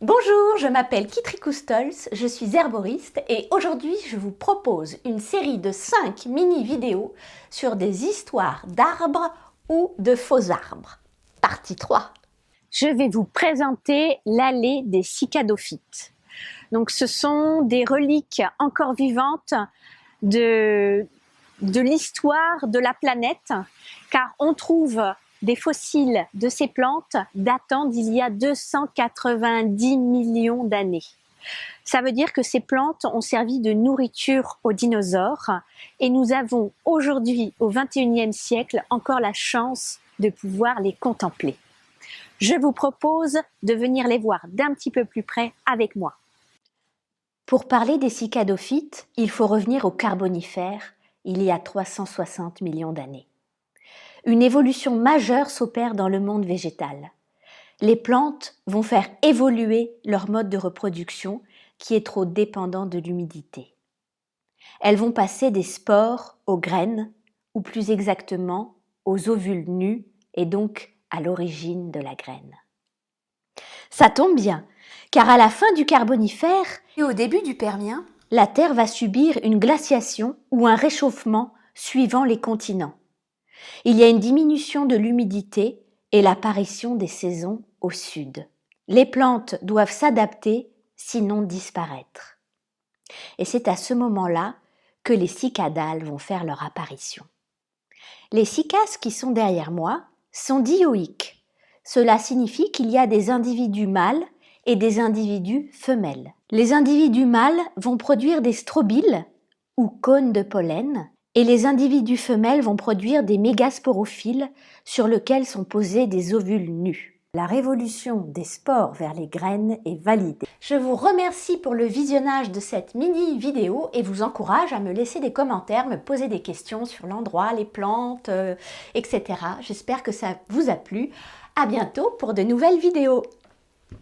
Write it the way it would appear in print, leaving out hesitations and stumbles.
Bonjour, je m'appelle Kitri Koustolz, je suis herboriste et aujourd'hui je vous propose une série de 5 mini-vidéos sur des histoires d'arbres ou de faux arbres. Partie 3. Je vais vous présenter l'allée des cicadophytes. Donc ce sont des reliques encore vivantes de l'histoire de la planète, car on trouve des fossiles de ces plantes datant d'il y a 290 millions d'années. Ça veut dire que ces plantes ont servi de nourriture aux dinosaures et nous avons aujourd'hui, au XXIe siècle, encore la chance de pouvoir les contempler. Je vous propose de venir les voir d'un petit peu plus près avec moi. Pour parler des cicadophytes, il faut revenir au Carbonifère, il y a 360 millions d'années. Une évolution majeure s'opère dans le monde végétal. Les plantes vont faire évoluer leur mode de reproduction qui est trop dépendant de l'humidité. Elles vont passer des spores aux graines, ou plus exactement aux ovules nus et donc à l'origine de la graine. Ça tombe bien, car à la fin du Carbonifère et au début du Permien, la Terre va subir une glaciation ou un réchauffement suivant les continents. Il y a une diminution de l'humidité et l'apparition des saisons au sud. Les plantes doivent s'adapter, sinon disparaître. Et c'est à ce moment-là que les cicadales vont faire leur apparition. Les cicas qui sont derrière moi sont dioïques. Cela signifie qu'il y a des individus mâles et des individus femelles. Les individus mâles vont produire des strobiles ou cônes de pollen et les individus femelles vont produire des mégasporophiles sur lesquels sont posés des ovules nus. La révolution des spores vers les graines est validée. Je vous remercie pour le visionnage de cette mini-vidéo et vous encourage à me laisser des commentaires, me poser des questions sur l'endroit, les plantes, etc. J'espère que ça vous a plu. À bientôt pour de nouvelles vidéos.